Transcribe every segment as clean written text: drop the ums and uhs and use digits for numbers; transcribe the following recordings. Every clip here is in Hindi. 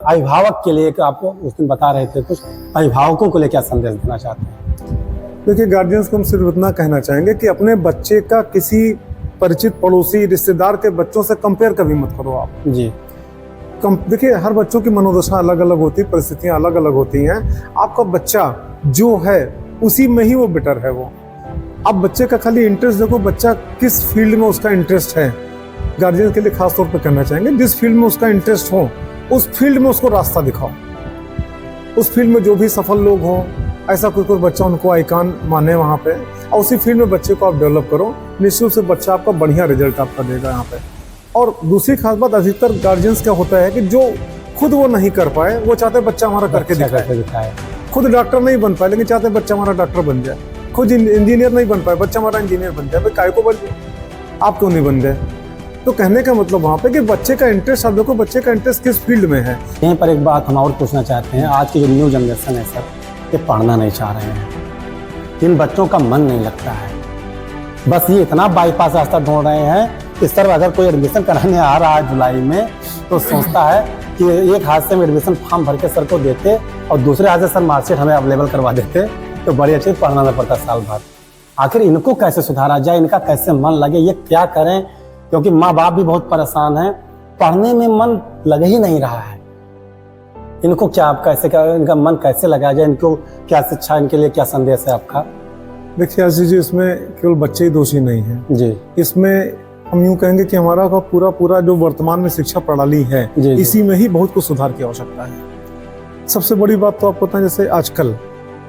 अभिभावक के लिए आप उस दिन बता रहे थे कुछ, अभिभावकों को लिए क्या संदेश देना चाहते हैं? देखिए, गार्जियंस को हम सिर्फ इतना कहना चाहेंगे कि अपने बच्चे का किसी परिचित पड़ोसी रिश्तेदार के बच्चों से कंपेयर कभी मत करो आप जी। देखिए, हर बच्चों की मनोदशा अलग अलग होती है, परिस्थितियां अलग अलग होती हैं। आपका बच्चा जो है उसी में ही वो बेटर है। वो आप बच्चे का खाली इंटरेस्ट देखो, बच्चा किस फील्ड में उसका इंटरेस्ट है। गार्जियन के लिए खास तौर पे कहना चाहेंगे, जिस फील्ड में उसका इंटरेस्ट हो उस फील्ड में उसको रास्ता दिखाओ। उस फील्ड में जो भी सफल लोग हों, ऐसा कोई बच्चा उनको आइकॉन माने वहाँ पे, और उसी फील्ड में बच्चे को आप डेवलप करो। निश्चित रूप से बच्चा आपका बढ़िया रिजल्ट आपका देगा यहाँ पे। और दूसरी खास बात, अधिकतर गार्जियंस क्या होता है कि जो खुद वो नहीं कर पाए वो चाहते बच्चा हमारा करके दिखाए। खुद डॉक्टर नहीं बन पाए लेकिन चाहते बच्चा हमारा डॉक्टर बन जाए। खुद इंजीनियर नहीं बन पाए, बच्चा हमारा इंजीनियर बन जाए। भाई काय को बन जाए, आप क्यों नहीं बन गए? तो कहने का मतलब वहाँ पे कि बच्चे का इंटरेस्ट, आप देखो बच्चे का इंटरेस्ट किस फील्ड में है। यहीं पर एक बात हम और पूछना चाहते हैं, आज की जो न्यू जनरेशन है सर, ये पढ़ना नहीं चाह रहे हैं, इन बच्चों का मन नहीं लगता है, बस ये इतना बाईपास रास्ता ढूंढ रहे हैं कि सर अगर कोई एडमिशन कराने आ रहा है जुलाई में तो सोचता है कि एक हाथ से हम एडमिशन फॉर्म भर के सर को देते और दूसरे हाथ से सर मार्कशीट हमें अवेलेबल करवा देते तो बड़ी अच्छी पढ़ना नहीं पड़ता साल भर। आखिर इनको कैसे सुधारा जाए, इनका कैसे मन लगे, ये क्या करें? क्योंकि माँ बाप भी बहुत परेशान हैं, पढ़ने में मन लग ही नहीं रहा है। इनको क्या, आप कैसे, क्या इनका मन कैसे लगाया जाए, इनको क्या शिक्षा, इनके लिए क्या संदेश है आपका? देखिए आशीष जी, इसमें केवल बच्चे ही दोषी नहीं हैं जी। इसमें हम यूँ कहेंगे कि हमारा का पूरा जो वर्तमान में शिक्षा प्रणाली है जी, इसी में ही बहुत कुछ सुधार की आवश्यकता है। सबसे बड़ी बात तो आपको पता है, जैसे आजकल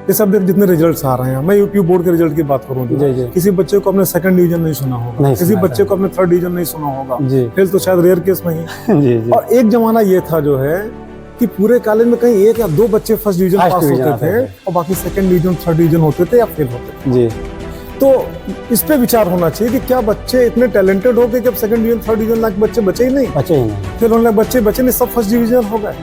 ये सब जितने रिजल्ट्स आ रहे हैं, मैं यूपी बोर्ड के रिजल्ट की बात करूँ तो किसी बच्चे को अपने सेकंड डिवीजन नहीं सुना होगा, किसी बच्चे को अपने थर्ड डिवीजन नहीं सुना होगा, फेल तो शायद रेयर केस में ही। और एक जमाना ये था जो है कि पूरे कॉलेज में कहीं एक या दो बच्चे फर्स्ट डिवीजन पास होते थे और बाकी सेकंड डिवीजन, थर्ड डिवीजन होते थे या फेल होते थे। तो इस पे विचार होना चाहिए कि क्या बच्चे इतने टैलेंटेड हो गए कि अब second division, third division lakh बच्चे बचे ही नहीं, फिर उन्होंने बच्चे नहीं, सब फर्स्ट डिवीजन हो गए।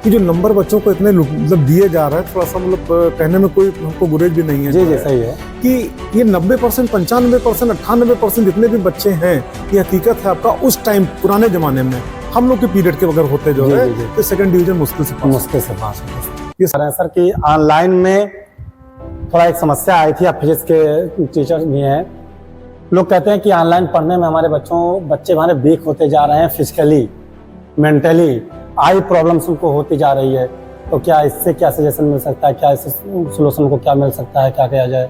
कि जो नंबर बच्चों को इतने मतलब दिए जा रहा है, थोड़ा सा मतलब कहने में कोई हमको गुरेज भी नहीं है। जी सही है कि ये 90%, 95%, 98% जितने भी बच्चे हैं, ये हकीकत है आपका। उस टाइम पुराने जमाने में हम लोग के पीरियड के बगैर होते जो है तो सेकंड डिवीजन मुश्किल से पास होते। ये सर कि ऑनलाइन में थोड़ा एक समस्या आई थी, आप फिजिक्स के टीचर भी हैं, लोग कहते हैं कि ऑनलाइन पढ़ने में हमारे बच्चे हमारे वीक होते जा रहे हैं, फिजिकली, मेंटली, आई प्रॉब्लम्स उनको होती जा रही है। तो क्या इससे क्या सजेशन मिल सकता है, क्या इससे सोल्यूशन को क्या मिल सकता है, क्या किया जाए?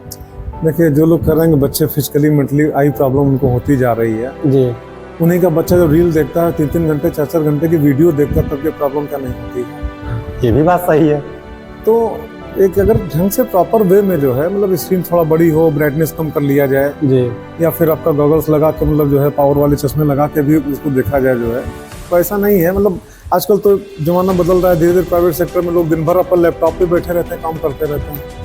देखिए, जो लोग कह रहे हैं बच्चे फिजिकली, मेंटली आई प्रॉब्लम उनको होती जा रही है जी, उन्हीं का बच्चा जब रील देखता है, 3-3 घंटे 4-4 घंटे की वीडियो देखता है, तब ये प्रॉब्लम क्या नहीं होती है। ये भी बात सही है। तो एक अगर ढंग से प्रॉपर वे में जो है, मतलब स्क्रीन थोड़ा बड़ी हो, ब्राइटनेस कम कर लिया जाए जी, या फिर आपका गॉगल्स लगा के मतलब जो है पावर वाले चश्मे लगा के भी उसको देखा जाए जो है, तो ऐसा नहीं है। मतलब आजकल तो जमाना बदल रहा है धीरे धीरे, प्राइवेट सेक्टर में लोग दिन भर अपन लैपटॉप पे बैठे रहते हैं, काम करते रहते हैं।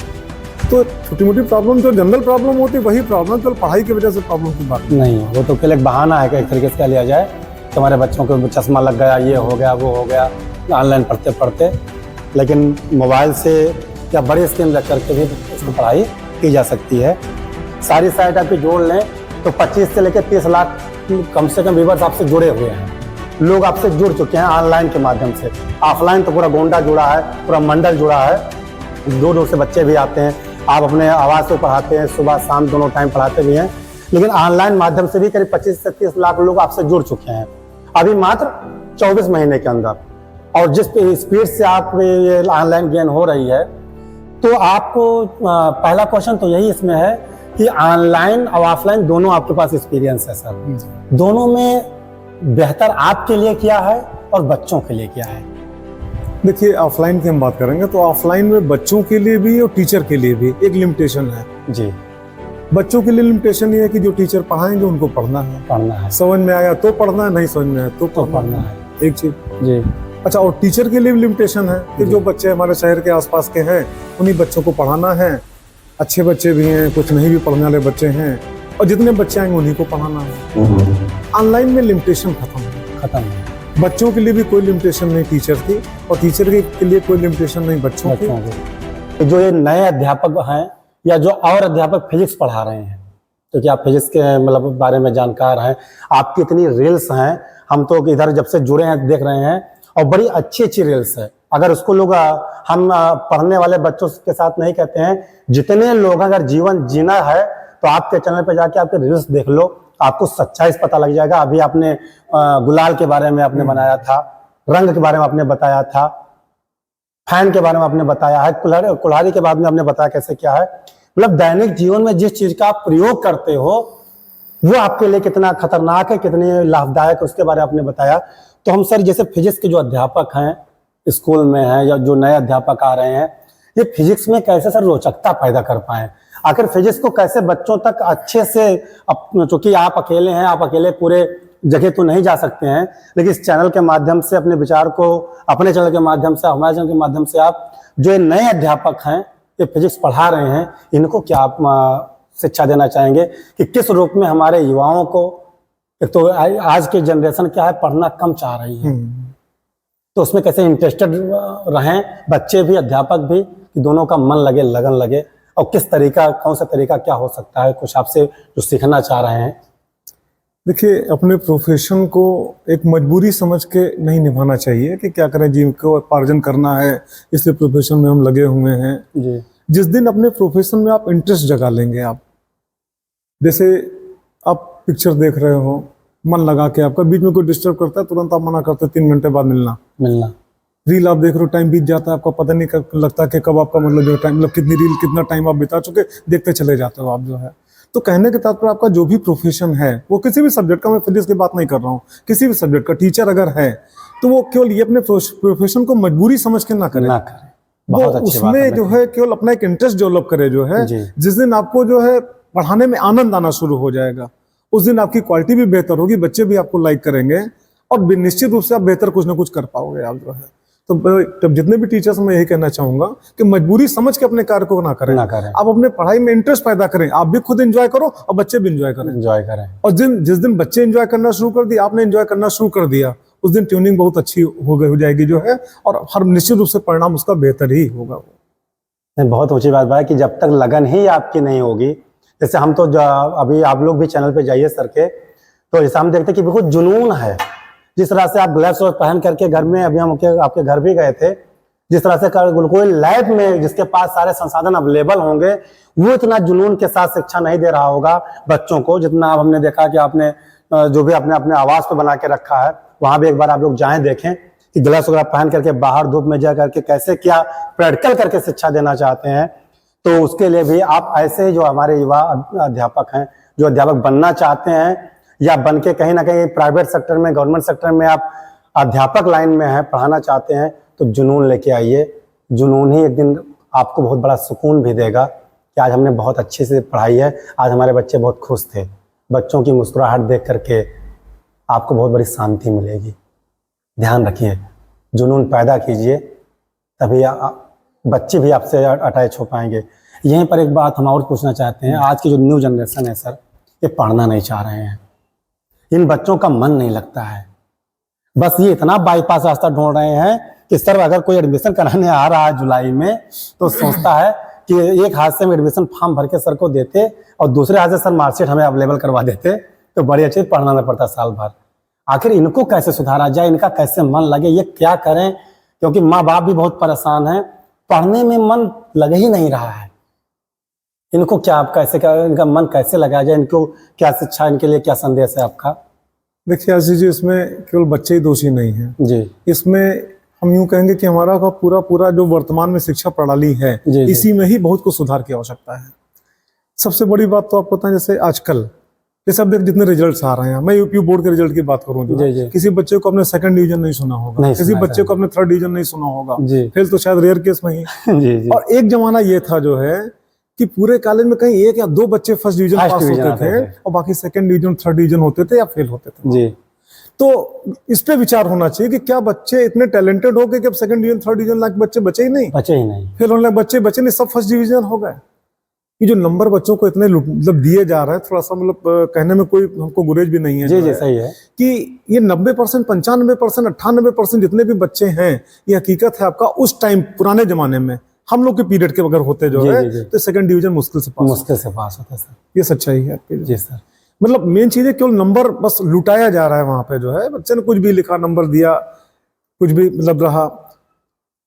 तो छोटी मोटी प्रॉब्लम, जो जनरल प्रॉब्लम होती है वही प्रॉब्लम, केवल पढ़ाई की वजह से प्रॉब्लम की बात नहीं, वो तो केवल एक बहाना है कि एक तरीके से क्या लिया जाए कि हमारे बच्चों को चश्मा लग गया, ये हो गया, वो हो गया, ऑनलाइन पढ़ते पढ़ते। लेकिन मोबाइल से या बड़े स्क्रीन रख करके भी इसको पढ़ाई की जा सकती है। सारी साइट आपकी जोड़ लें तो 25 से लेकर 30 लाख कम से कम व्यूअर्स आपसे जुड़े हुए हैं, लोग आपसे जुड़ चुके हैं ऑनलाइन के माध्यम से। ऑफलाइन तो पूरा गोंडा जुड़ा है, पूरा मंडल जुड़ा है, दूर दूर से बच्चे भी आते हैं, आप अपने आवाज़ से पढ़ाते हैं, सुबह शाम दोनों टाइम पढ़ाते भी हैं। लेकिन ऑनलाइन माध्यम से भी करीब 25 से 30 लाख लोग आपसे जुड़ चुके हैं अभी मात्र 24 महीने के अंदर। और जिस स्पीड से आप ये ऑनलाइन गेन हो रही है, तो आपको पहला क्वेश्चन तो यही इसमें है कि ऑनलाइन और ऑफलाइन दोनों आपके पास एक्सपीरियंस है सर, दोनों में बेहतर आपके लिए क्या है और बच्चों के लिए क्या है? देखिए, ऑफलाइन की हम बात करेंगे तो ऑफलाइन में बच्चों के लिए भी और टीचर के लिए भी एक लिमिटेशन है जी। बच्चों के लिए लिमिटेशन ये है कि जो टीचर पढ़ाएंगे उनको पढ़ना है, समझ में आया तो पढ़ना है, नहीं समझ में आया तो पढ़ना है, एक चीज जी। अच्छा, और टीचर के लिए भी लिमिटेशन है कि जो बच्चे हमारे शहर के आसपास के हैं उन्हीं बच्चों को पढ़ाना है। अच्छे बच्चे भी हैं, कुछ नहीं भी पढ़ने वाले बच्चे हैं, और जितने बच्चे आएंगे उन्हीं को पढ़ाना है। ऑनलाइन में लिमिटेशन खत्म है। बच्चों के लिए भी कोई लिमिटेशन नहीं टीचर की, और टीचर के लिए कोई लिमिटेशन नहीं बच्चों की। जो ये नए अध्यापक हैं या जो और अध्यापक फिजिक्स पढ़ा रहे हैं, तो क्या आप फिजिक्स के मतलब बारे में जानकार हैं, आपकी इतनी रील्स हैं, हम तो इधर जब से जुड़े हैं देख रहे हैं, और बड़ी अच्छी अच्छी रील्स है। अगर उसको लोग हम पढ़ने वाले बच्चों के साथ नहीं कहते हैं, जितने लोग अगर जीवन जीना है तो आपके चैनल पे जाके आपके रील्स देख लो, आपको सच्चाई से पता लग जाएगा। अभी आपने गुलाल के बारे में आपने बनाया था, रंग के बारे में आपने बताया था, फैन के बारे में आपने बताया है, कुल्हाड़ी के बाद में आपने बताया कैसे क्या है। मतलब दैनिक जीवन में जिस चीज का आप प्रयोग करते हो वो आपके लिए कितना खतरनाक है, कितनी लाभदायक है, उसके बारे में आपने बताया। तो हम सर जैसे फिजिक्स के जो अध्यापक हैं स्कूल में हैं या जो नए अध्यापक आ रहे हैं, ये फिजिक्स में कैसे सर रोचकता पैदा कर पाए, आखिर फिजिक्स को कैसे बच्चों तक अच्छे से, चूंकि आप अकेले हैं, आप अकेले पूरे जगह तो नहीं जा सकते हैं, लेकिन इस चैनल के माध्यम से अपने विचार को, अपने चैनल के माध्यम से, हमारे चैनल के माध्यम से आप जो नए अध्यापक हैं ये फिजिक्स पढ़ा रहे हैं, इनको क्या आप शिक्षा देना चाहेंगे कि किस रूप में हमारे युवाओं को, एक तो आज की जनरेशन क्या है पढ़ना कम चाह रही है, तो उसमें कैसे इंटरेस्टेड रहें बच्चे भी अध्यापक भी, कि दोनों का मन लगे, लगन लगे, और किस तरीका, कौन सा तरीका क्या हो सकता है, कुछ आपसे जो सीखना चाह रहे हैं। देखिए, अपने प्रोफेशन को एक मजबूरी समझ के नहीं निभाना चाहिए कि क्या करें, जीव को उपार्जन करना है इसलिए प्रोफेशन में हम लगे हुए हैं जी। जिस दिन अपने प्रोफेशन में आप इंटरेस्ट जगा लेंगे, आप जैसे आप पिक्चर देख रहे हो, मन लगा के, आपका बीच में कोई डिस्टर्ब करता है तुरंत आप मना करते हो 3 घंटे बाद मिलना, रील आप देख रहे हो, टाइम बीत जाता है, आपको पता नहीं कब लगता कि कब आपका मतलब जो टाइम, मतलब कितनी रील कितना टाइम आप बिता चुके, देखते चले जाते हो आप जो है। तो कहने के तात्पर्य आपका जो भी प्रोफेशन है, वो किसी भी सब्जेक्ट का, मैं फिजिक्स की बात नहीं कर रहा हूँ, किसी भी सब्जेक्ट का टीचर अगर है तो वो केवल ये अपने प्रोफेशन को मजबूरी समझ के ना करे, वो उसमें जो है केवल अपना एक इंटरेस्ट डेवलप करे जो है। जिस दिन आपको जो है पढ़ाने में आनंद आना शुरू हो जाएगा, उस दिन आपकी क्वालिटी भी बेहतर होगी, बच्चे भी आपको लाइक करेंगे और निश्चित रूप से आप बेहतर कुछ ना कुछ कर पाओगे आप जो है। तो जितने भी टीचर्स, मैं यही कहना चाहूंगा कि मजबूरी समझ के अपने कार्य को ना करें। आप अपने पढ़ाई में इंटरेस्ट पैदा करें, आप भी खुद एंजॉय करो और बच्चे भी एंजॉय करें। और जिस दिन बच्चे एंजॉय करना शुरू कर दिया, आपने एंजॉय करना शुरू कर दिया, उस दिन ट्यूनिंग बहुत अच्छी हो जाएगी जो है, और हर निश्चित रूप से परिणाम उसका बेहतर ही होगा। बहुत ऊंची बात है कि जब तक लगन ही आपकी नहीं होगी, जैसे हम तो अभी आप लोग भी चैनल पे जाइए सर के, तो जैसे हम देखते कि बहुत जुनून है, जिस तरह से आप ग्लव्स पहन करके घर में, अभी हम आपके घर भी गए थे, जिस तरह से कोई लैब में जिसके पास सारे संसाधन अवेलेबल होंगे, वो इतना जुनून के साथ शिक्षा नहीं दे रहा होगा बच्चों को, जितना अब हमने देखा कि आपने जो भी अपने अपने आवास पे बना के रखा है, वहां भी एक बार आप लोग जाएं, देखें कि ग्लव्स वगैरह पहन करके बाहर धूप में जा करके कैसे क्या प्रैक्टिकल करके शिक्षा देना चाहते हैं। तो उसके लिए भी आप ऐसे जो हमारे युवा अध्यापक हैं, जो अध्यापक बनना चाहते हैं या बन के कहीं ना कहीं प्राइवेट सेक्टर में, गवर्नमेंट सेक्टर में आप अध्यापक लाइन में हैं, पढ़ाना चाहते हैं, तो जुनून लेके आइए। जुनून ही एक दिन आपको बहुत बड़ा सुकून भी देगा कि आज हमने बहुत अच्छे से पढ़ाई है, आज हमारे बच्चे बहुत खुश थे। बच्चों की मुस्कुराहट देख करके आपको बहुत बड़ी शांति मिलेगी। ध्यान रखिए, जुनून पैदा कीजिए, तभी बच्चे भी आपसे अटैच हो पाएंगे। यहीं पर एक बात हम और पूछना चाहते हैं, आज की जो न्यू जनरेशन है सर, ये पढ़ना नहीं चाह रहे हैं, इन बच्चों का मन नहीं लगता है, बस ये इतना बाईपास रास्ता ढूंढ रहे हैं कि सर अगर कोई एडमिशन कराने आ रहा है जुलाई में, तो सोचता है कि एक हाथ से हम एडमिशन फॉर्म भर के सर को देते और दूसरे हाथ से सर मार्कशीट हमें अवेलेबल करवा देते, तो बड़ी अच्छी पढ़ना नहीं पड़ता साल भर। आखिर इनको कैसे सुधारा जाए, इनका कैसे मन लगे, ये क्या करें, क्योंकि माँ बाप भी बहुत परेशान हैं, पढ़ने में मन लग ही नहीं रहा है। इनको क्या, आप कैसे, क्या इनका मन कैसे लगाया जाए, इनको क्या शिक्षा, इनके लिए क्या संदेश है आपका? देखिए आशीष जी, इसमें केवल बच्चे ही दोषी नहीं हैं जी। इसमें हम यूं कहेंगे कि हमारा का पूरा जो वर्तमान में शिक्षा प्रणाली है, इसी में ही बहुत कुछ सुधार की आवश्यकता है। सबसे बड़ी बात तो आपको पता है, जैसे आजकल जैसे अब जितने रिजल्ट्स आ रहे हैं, मैं यूपी बोर्ड के रिजल्ट की बात करूं तो किसी बच्चे को अपने 2nd डिवीजन नहीं सुना होगा, किसी बच्चे को अपने 3rd डिवीजन नहीं सुना होगा, फेल तो शायद रेयर केस में ही। और एक जमाना ये था जो है कि पूरे कॉलेज में कहीं 1 या 2 बच्चे 1st डिवीजन पास होते थे और बाकी 2nd डिवीजन 3rd डिवीजन होते थे या फेल होते थे जी। तो इस पे विचार होना चाहिए कि क्या बच्चे इतने टैलेंटेड हो गए कि अब 2nd डिवीजन 3rd डिवीजन लायक बच्चे बचे ही नहीं, फेल होने लायक बच्चे बचे नहीं, सब 1st डिवीजन हो गए। ये जो नंबर बच्चों को इतने मतलब दिए जा रहे हैं, थोड़ा सा मतलब कहने में कोई हमको गुरेज भी नहीं है जी, सही है कि ये 90%, 95%, 98% जितने भी बच्चे हैं, ये हकीकत है आपका। उस टाइम पुराने जमाने में हम लोग के पीरियड के अगर होते जो है तो 2nd डिवीजन मुश्किल से पास होता सर। ये सच्चाई है आपकी जी सर। मतलब मेन चीज है केवल नंबर बस लुटाया जा रहा है वहां पे जो है, बच्चे ने कुछ भी लिखा, नंबर दिया, कुछ भी मतलब रहा।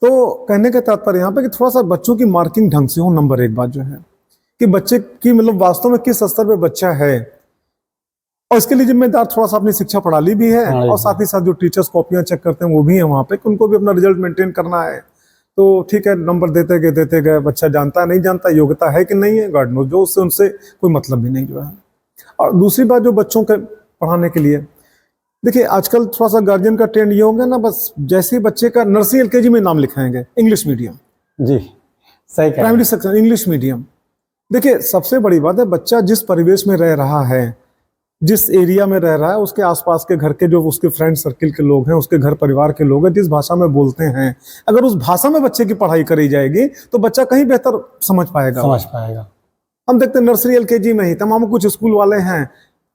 तो कहने का तात्पर्य यहाँ पे कि थोड़ा सा बच्चों की मार्किंग ढंग से हो, नंबर एक बात जो है कि बच्चे की मतलब वास्तव में किस स्तर पे बच्चा है, और इसके लिए जिम्मेदार थोड़ा सा अपनी शिक्षा प्रणाली भी है, और साथ ही साथ जो टीचर्स कॉपियां चेक करते हैं वो भी है वहाँ पे, कि उनको भी अपना रिजल्ट मेंटेन करना है। तो ठीक है, नंबर देते गए, बच्चा जानता नहीं जानता, योग्यता है कि नहीं है, गॉड नोज, जो उससे उनसे कोई मतलब भी नहीं जो है। और दूसरी बात जो बच्चों के पढ़ाने के लिए, देखिए आजकल थोड़ा सा गार्जियन का ट्रेंड ये हो गया ना, बस जैसे ही बच्चे का नर्सरी एलकेजी में नाम लिखाएंगे इंग्लिश मीडियम, जी सही कह रहे प्राइमरी सेक्शन इंग्लिश मीडियम। देखिए सबसे बड़ी बात है, बच्चा जिस परिवेश में रह रहा है, जिस एरिया में रह रहा है, उसके आसपास के घर के जो उसके फ्रेंड सर्किल के लोग हैं, उसके घर परिवार के लोग हैं, जिस भाषा में बोलते हैं, अगर उस भाषा में बच्चे की पढ़ाई करी जाएगी तो बच्चा कहीं बेहतर समझ पाएगा। हम देखते हैं नर्सरी एलकेजी में ही तमाम कुछ स्कूल वाले हैं,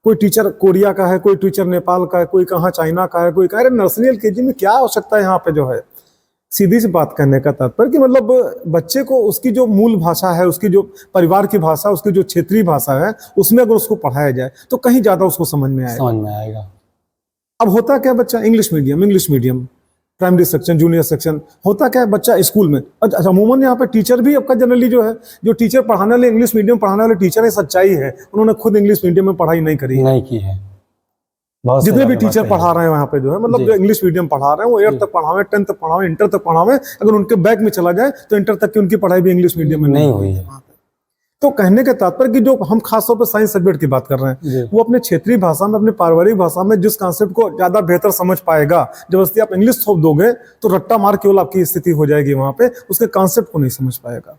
कोई टीचर कोरिया का है, कोई टीचर नेपाल का है, कोई कहाँ चाइना का है, कोई कह रहे नर्सरी एलकेजी में क्या आवश्यकता है यहाँ पे जो है। सीधी सी बात करने का तात्पर्य कि मतलब बच्चे को उसकी जो मूल भाषा है, उसकी जो परिवार की भाषा, उसकी जो क्षेत्रीय भाषा है, उसमें अगर उसको पढ़ाया जाए तो कहीं ज्यादा उसको समझ में आएगा। अब होता क्या, बच्चा English medium primary section, junior section, होता क्या है बच्चा स्कूल में। अमूमन यहाँ पे टीचर भी आपका जनरली जो है, जो टीचर पढ़ाने वाले इंग्लिश मीडियम पढ़ाने वाले टीचर है, सच्चाई है उन्होंने खुद इंग्लिश मीडियम में पढ़ाई नहीं की है। जितने भी टीचर पढ़ा रहे हैं वहाँ पे जो है, मतलब जो इंग्लिश मीडियम पढ़ा रहे हैं वो 8th तक पढ़ावे, 10th तक पढ़ावे, इंटर तक पढ़ावे, अगर उनके बैक में चला जाए तो इंटर तक की उनकी पढ़ाई भी इंग्लिश मीडियम में नहीं हुई है। तो कहने के तात्पर्य कि जो हम खासतौर पर साइंस सब्जेक्ट की बात कर रहे हैं, वो अपने क्षेत्रीय भाषा में, अपने पारिवारिक भाषा में जिस कॉन्सेप्ट को ज्यादा बेहतर समझ पाएगा, जबरदस्ती आप इंग्लिश थोप दोगे तो रट्टा मार केवल आपकी स्थिति हो जाएगी वहां पे, उसके कॉन्सेप्ट को नहीं समझ पाएगा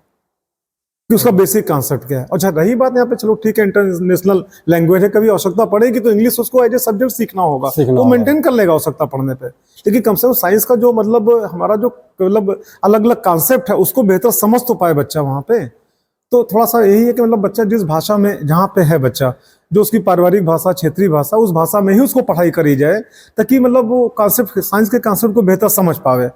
कि उसका बेसिक कॉन्सेप्ट क्या है। अच्छा रही बात यहाँ पे, चलो ठीक है इंटरनेशनल लैंग्वेज है, कभी आवश्यकता पड़ेगी तो इंग्लिश उसको एज ए सब्जेक्ट सीखना होगा, वो मेंटेन कर लेगा आवश्यकता पड़ने पे। लेकिन कम से कम साइंस का जो मतलब हमारा जो मतलब अलग अलग कॉन्सेप्ट है उसको बेहतर समझ तो पाए बच्चा वहां पे। तो थोड़ा सा यही है कि मतलब बच्चा जिस भाषा में जहाँ पे है बच्चा, जो उसकी पारिवारिक भाषा, क्षेत्रीय भाषा, उस भाषा में ही उसको पढ़ाई करी जाए, ताकि मतलब वो कॉन्सेप्ट, साइंस के कॉन्सेप्ट को बेहतर समझ पावे।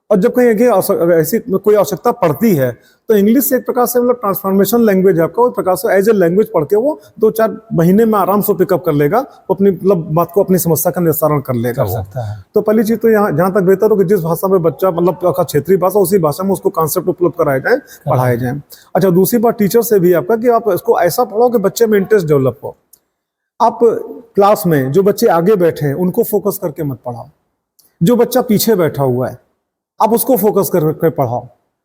और जब कहीं ऐसी कोई आवश्यकता पड़ती है तो इंग्लिश से एक प्रकार से मतलब ट्रांसफॉर्मेशन लैंग्वेज है आपका, एक प्रकार से एज ए लैंग्वेज पढ़ के वो 2-4 महीने में आराम से पिकअप कर लेगा, वो अपनी मतलब बात को, अपनी समस्या का निस्तारण कर लेगा सकता है। तो पहली चीज तो यहाँ जहाँ तक बेहतर हो कि जिस भाषा में बच्चा मतलब क्षेत्रीय भाषा, उसी भाषा में उसको कॉन्सेप्ट उपलब्ध कराए जाए, पढ़ाए जाए। अच्छा दूसरी बात टीचर से भी आपका कि आप इसको ऐसा पढ़ाओ कि बच्चे में इंटरेस्ट डेवलप हो। आप क्लास में जो बच्चे आगे बैठे हैं उनको फोकस करके मत पढ़ाओ, जो बच्चा पीछे बैठा हुआ है आप उसको फोकस करके पढ़ाओ।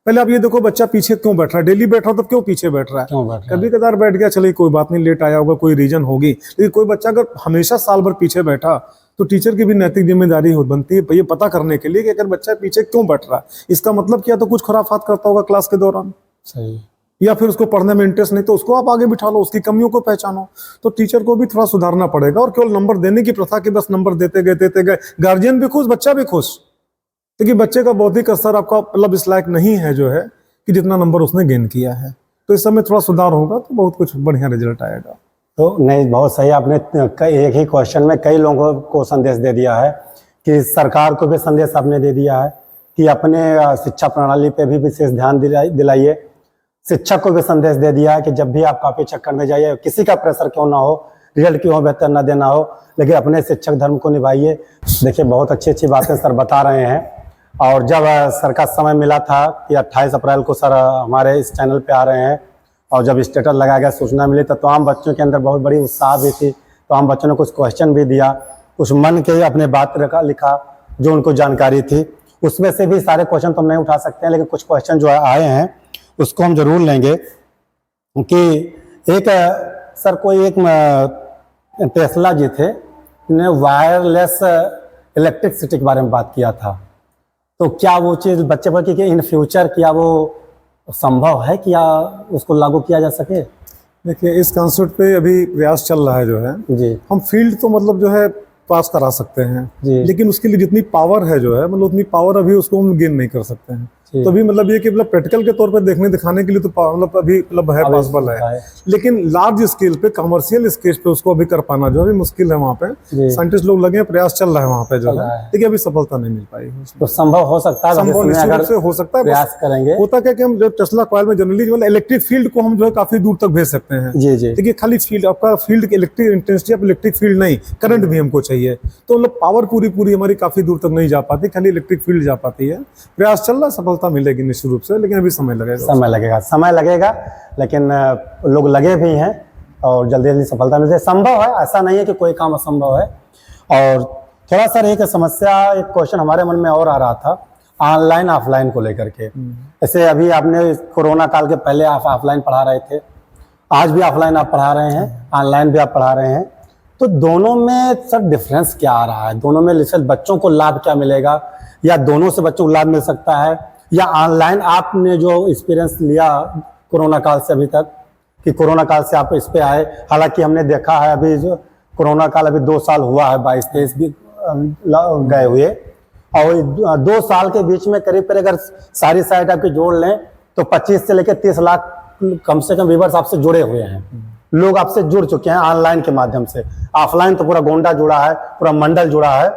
पहले आप ये देखो बच्चा पीछे क्यों बैठ रहा है, डेली बैठ रहा तब क्यों पीछे बैठ रहा है, कभी कदार बैठ गया चलिए कोई बात नहीं, लेट आया होगा, कोई रीजन होगी। लेकिन कोई बच्चा अगर हमेशा साल भर पीछे बैठा तो टीचर की भी नैतिक जिम्मेदारी बनती है ये पता करने के लिए कि अगर बच्चा पीछे क्यों बैठ रहा है, इसका मतलब क्या, तो कुछ खुराफात करता होगा क्लास के दौरान, सही, या फिर उसको पढ़ने में इंटरेस्ट नहीं, तो उसको आप आगे बिठा लो, उसकी कमियों को पहचानो। तो टीचर को भी थोड़ा सुधारना पड़ेगा। और केवल नंबर देने की प्रथा की बस नंबर देते गए, गार्जियन भी खुश, बच्चा भी खुश, क्योंकि बच्चे का बौद्धिक स्तर आपका मतलब इस लायक नहीं है जो है कि जितना नंबर उसने गेन किया है। तो इस समय थोड़ा सुधार होगा तो बहुत कुछ बढ़िया रिजल्ट आएगा। तो नहीं, बहुत सही, आपने एक ही क्वेश्चन में कई लोगों को संदेश दे दिया है कि सरकार को भी संदेश आपने दे दिया है कि अपने शिक्षा प्रणाली पे भी विशेष ध्यान दिलाइए। शिक्षक को भी संदेश दे दिया है कि जब भी आप कॉपी चेक करने जाइए, किसी का प्रेशर क्यों ना हो, रिजल्ट क्यों बेहतर ना देना हो, लेकिन अपने शिक्षक धर्म को निभाइए। देखिए बहुत अच्छी अच्छी बातें सर बता रहे हैं। और जब सर का समय मिला था कि 28 अप्रैल को सर हमारे इस चैनल पे आ रहे हैं, और जब स्टेटस लगाया गया, सूचना मिली, तो आम बच्चों के अंदर बहुत बड़ी उत्साह भी थी। तो आम बच्चों ने कुछ क्वेश्चन भी दिया, कुछ मन के अपने बात लिखा जो उनको जानकारी थी। उसमें से भी सारे क्वेश्चन तो हम नहीं उठा सकते हैं, लेकिन कुछ क्वेश्चन जो आए हैं उसको हम जरूर लेंगे। कि एक सर कोई एक टेस्ला जी थे ने वायरलेस इलेक्ट्रिसिटी के बारे में बात किया था, तो क्या वो चीज़ बच्चे पर कि इन फ्यूचर क्या वो संभव है कि उसको लागू किया जा सके? देखिए इस कॉन्सेप्ट पे अभी प्रयास चल रहा है जो है जी। हम फील्ड तो मतलब जो है पास करा सकते हैं, लेकिन उसके लिए जितनी पावर है जो है मतलब उतनी पावर अभी उसको हम गेन नहीं कर सकते हैं। जी। तो अभी मतलब ये कि मतलब प्रैक्टिकल के तौर पर देखने दिखाने के लिए तो मतलब अभी मतलब है, अभी पॉसिबल है, है। लेकिन लार्ज स्केल पे कमर्शियल स्केल पे उसको अभी कर पाना जो है मुश्किल है। वहाँ पे जी। साइंटिस्ट लोग लगे हैं, प्रयास चल रहा है वहाँ पे जो चल है, रहा है। लेकिन अभी सफलता नहीं मिल पाई है। तो संभव हो सकता है संभव भविष्य में निश्चित रूप अगर से हो सकता है, प्रयास करेंगे। होता क्या कि हम जो टेस्ला कॉइल में जनरली मतलब इलेक्ट्रिक फील्ड को हम जो है काफी दूर तक भेज सकते हैं। जी जी देखिए खाली फील्ड आपका फील्ड की electric intensity of electric field नहीं, करंट भी हमको चाहिए, तो मतलब पावर पूरी हमारी काफी दूर तक नहीं जा पाती, खाली इलेक्ट्रिक फील्ड जा पाती है। प्रयास चल रहा है, सफलता मिलेगी निश्चित रूप से, लेकिन अभी समय लगेगा। समय लगेगा, लेकिन लोग लगे भी हैं और जल्दी जल्दी सफलता मिलती है। संभव है, ऐसा नहीं है कि कोई काम असंभव है। और थोड़ा सा एक समस्या, एक क्वेश्चन हमारे मन में और आ रहा था ऑनलाइन ऑफलाइन को लेकर के। जैसे अभी आपने कोरोना काल के पहले आप ऑफलाइन पढ़ा रहे थे, आज भी ऑफलाइन आप पढ़ा रहे हैं, ऑनलाइन भी आप पढ़ा रहे हैं, तो दोनों में सर डिफरेंस क्या आ रहा है? दोनों में जैसे बच्चों को लाभ क्या मिलेगा, या दोनों से बच्चों को लाभ मिल सकता है, या ऑनलाइन आपने जो एक्सपीरियंस लिया कोरोना काल से अभी तक, कि कोरोना काल से आप इस पे आए, हालांकि हमने देखा है अभी जो कोरोना काल अभी 2 साल हुआ है, 22-23 भी गए हुए, और 2 साल के बीच में करीब अगर सारी साइट आपकी जोड़ लें तो 25 से लेकर 30 लाख कम से कम व्यूअर्स आपसे जुड़े हुए हैं, लोग आपसे जुड़ चुके हैं ऑनलाइन के माध्यम से। ऑफलाइन तो पूरा गोंडा जुड़ा है, पूरा मंडल जुड़ा है,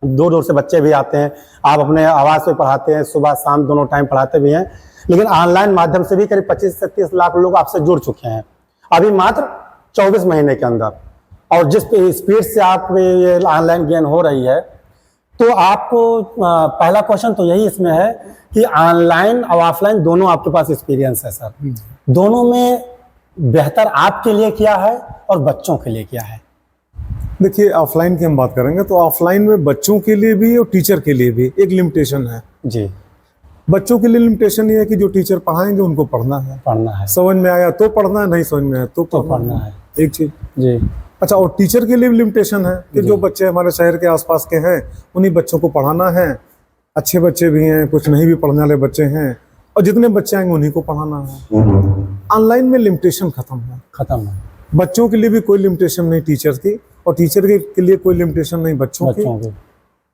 दूर दूर से बच्चे भी आते हैं, आप अपने आवाज पे पढ़ाते हैं, सुबह शाम दोनों टाइम पढ़ाते भी हैं, लेकिन ऑनलाइन माध्यम से भी करीब 25 से 30 लाख लोग आपसे जुड़ चुके हैं अभी मात्र 24 महीने के अंदर। और जिस स्पीड से आप ये ऑनलाइन गेन हो रही है, तो आपको पहला क्वेश्चन तो यही इसमें है कि ऑनलाइन और ऑफलाइन दोनों आपके पास एक्सपीरियंस है सर, दोनों में बेहतर आपके लिए क्या है और बच्चों के लिए क्या है? देखिए ऑफलाइन की हम बात करेंगे तो ऑफलाइन में बच्चों के लिए भी और टीचर के लिए भी एक लिमिटेशन है जी। बच्चों के लिए लिमिटेशन ये है कि जो टीचर पढ़ाएंगे उनको पढ़ना है, समझ में आया तो पढ़ना है, नहीं समझ में आया तो पढ़ना है, एक चीज जी। अच्छा, और टीचर के लिए भी लिमिटेशन है कि जो बच्चे हमारे शहर के आसपास के हैं उन्हीं बच्चों को पढ़ाना है, अच्छे बच्चे भी हैं, कुछ नहीं भी पढ़ने वाले बच्चे हैं, और जितने बच्चे आएंगे उन्हीं को पढ़ाना है। ऑनलाइन में लिमिटेशन खत्म है, बच्चों के लिए भी कोई लिमिटेशन नहीं टीचर की, और टीचर के लिए कोई लिमिटेशन नहीं बच्चों की।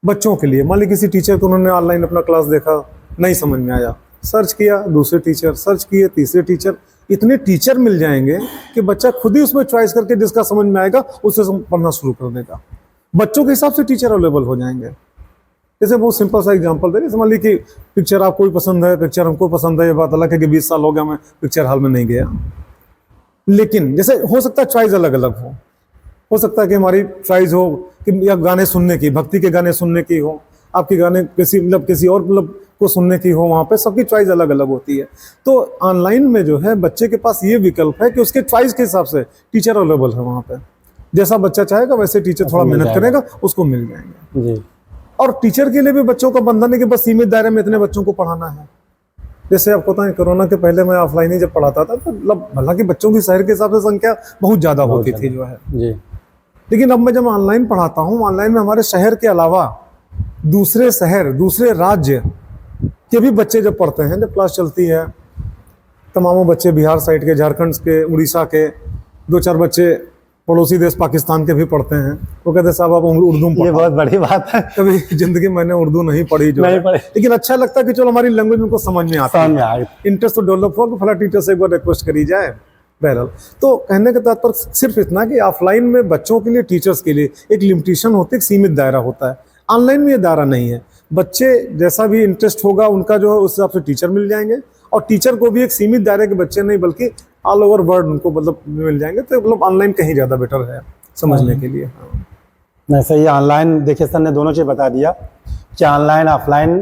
बच्चों के लिए मान ली किसी टीचर को उन्होंने ऑनलाइन अपना क्लास देखा, नहीं समझ में आया, सर्च किया, दूसरे टीचर सर्च किए, तीसरे टीचर, इतने टीचर मिल जाएंगे कि बच्चा खुद ही उसमें चॉइस करके जिसका समझ में आएगा उससे पढ़ना शुरू कर देगा। बच्चों के हिसाब से टीचर अवेलेबल हो जाएंगे। जैसे बहुत सिंपल सा एग्जांपल दे रहे, मान ली कि पिक्चर आपको भी पसंद है, पिक्चर हमको पसंद है, ये बात अलग है कि 20 साल हो गया मैं पिक्चर हॉल में नहीं गया, लेकिन जैसे हो सकता है चॉइस अलग अलग हो सकता है कि हमारी चॉइस हो कि या गाने सुनने की, भक्ति के गाने सुनने की हो, आपके गाने किसी और को सुनने की हो, वहाँ पे सबकी चॉइस अलग अलग होती है। तो ऑनलाइन में जो है बच्चे के पास ये विकल्प है कि उसके चॉइस के हिसाब से टीचर अवेलेबल है वहाँ पे, जैसा बच्चा चाहेगा वैसे टीचर थोड़ा मेहनत करेगा उसको मिल जाएंगे जी। और टीचर के लिए भी बच्चों का बंधन है कि बस सीमित दायरे में इतने बच्चों को पढ़ाना है। जैसे आपको पता है कोरोना के पहले मैं ऑफलाइन ही जब पढ़ाता था तो मतलब हालांकि बच्चों की शहर के हिसाब से संख्या बहुत ज्यादा होती थी जो है जी, लेकिन अब मैं जब ऑनलाइन पढ़ाता हूँ, ऑनलाइन में हमारे शहर के अलावा दूसरे शहर, दूसरे राज्य के भी बच्चे जब पढ़ते हैं, जब क्लास चलती है, तमामों बच्चे बिहार साइड के, झारखंड के, उड़ीसा के, 2-4 बच्चे पड़ोसी देश पाकिस्तान के भी पढ़ते हैं। वो कहते हैं साहब आप उर्दू में, ये बहुत बड़ी बात है, कभी जिंदगी मैंने उर्दू नहीं पढ़ी जो नहीं पढ़ी, लेकिन अच्छा लगता है कि चलो हमारी लैंग्वेज उनको समझ में आता है, इंटरेस्ट तो डेवलप हो, फला टीचर से एक बार रिक्वेस्ट करी जाए। बहरहाल तो कहने का तात्पर्य सिर्फ इतना कि ऑफलाइन में बच्चों के लिए, टीचर्स के लिए एक लिमिटेशन होती है, एक सीमित दायरा होता है। ऑनलाइन में ये दायरा नहीं है, बच्चे जैसा भी इंटरेस्ट होगा उनका जो है उस हिसाब से टीचर मिल जाएंगे, और टीचर को भी एक सीमित दायरे के बच्चे नहीं बल्कि ऑल ओवर वर्ल्ड उनको मतलब मिल जाएंगे। तो मतलब ऑनलाइन कहीं ज़्यादा बेटर है समझने के लिए। वैसे ही ऑनलाइन देखिए सर ने दोनों चीज़ बता दिया कि ऑनलाइन ऑफलाइन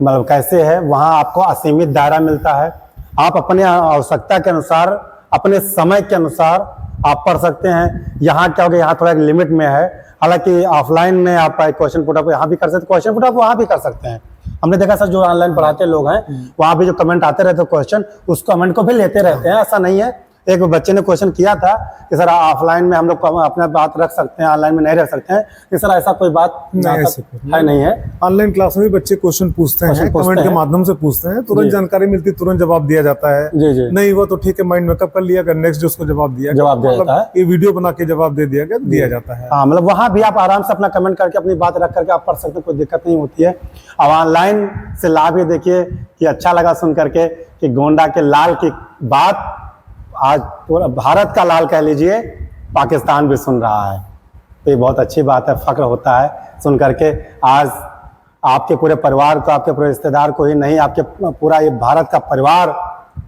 मतलब कैसे है, वहाँ आपको असीमित दायरा मिलता है, आप अपने आवश्यकता के अनुसार, अपने समय के अनुसार आप पढ़ सकते हैं। यहाँ क्या होगा, यहाँ थोड़ा एक लिमिट में है, हालांकि ऑफलाइन में आप क्वेश्चन पुट अप यहाँ भी कर सकते हैं, क्वेश्चन पुट अप वहाँ भी कर सकते हैं। हमने देखा सर जो ऑनलाइन पढ़ाते लोग हैं वहाँ भी जो कमेंट आते रहते हैं क्वेश्चन, उस कमेंट को भी लेते रहते हैं, ऐसा नहीं है एक बच्चे ने क्वेश्चन किया था कि सर ऑफलाइन में हम लोग अपना बात रख सकते हैं, ऑनलाइन में नहीं रख सकते हैं, कि सर ऐसा कोई बात नहीं है। ऑनलाइन क्लास में भी बच्चे क्वेश्चन पूछते हैं, कमेंट के माध्यम से पूछते हैं, तुरंत जानकारी मिलती है, तुरंत जवाब दिया जाता है। नहीं हुआ तो ठीक है, माइंड मेकअप कर लिया, नेक्स्ट जो उसको जवाब दिया जाता है, ये वीडियो बना के जवाब दे दिया जाता है। हाँ, मतलब वहाँ भी आप आराम से अपना कमेंट करके अपनी बात रख करके आप पढ़ सकते हैं, कोई दिक्कत नहीं होती है। अब ऑनलाइन से लाभ ये देखिए कि अच्छा लगा सुन करके कि गोंडा के लाल की बात आज पूरा भारत का लाल कह लीजिए, पाकिस्तान भी सुन रहा है, तो ये बहुत अच्छी बात है, फक्र होता है सुन करके। आज आपके पूरे परिवार को, आपके पूरे रिश्तेदार को ही नहीं, आपके पूरा ये भारत का परिवार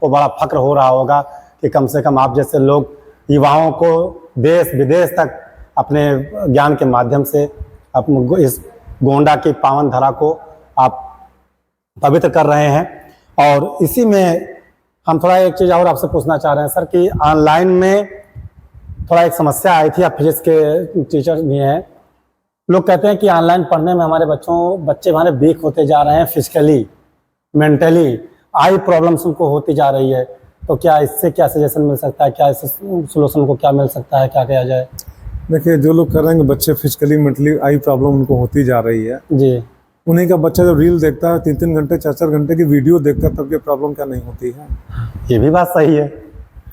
को बड़ा फक्र हो रहा होगा कि कम से कम आप जैसे लोग युवाओं को देश विदेश तक अपने ज्ञान के माध्यम से इस गोंडा की पावन धरा को आप पवित्र कर रहे हैं। और इसी में हम थोड़ा एक चीज़ और आपसे पूछना चाह रहे हैं सर कि ऑनलाइन में थोड़ा एक समस्या आई थी, आप फिजिक्स के टीचर भी हैं, लोग कहते हैं कि ऑनलाइन पढ़ने में हमारे बच्चे हमारे वीक होते जा रहे हैं, फिजिकली मेंटली आई प्रॉब्लम्स उनको होती जा रही है, तो क्या इससे क्या सजेशन मिल सकता है, क्या इससे सोल्यूशन को क्या मिल सकता है, क्या किया जाए? देखिए, जो लोग कह रहे हैं कि बच्चे फिजिकली मेंटली आई प्रॉब्लम उनको होती जा रही है जी, उन्हीं का बच्चा जब रील देखता है, 3-3 घंटे 4-4 घंटे की वीडियो देखता है, तब ये प्रॉब्लम क्या नहीं होती है? ये भी बात सही है।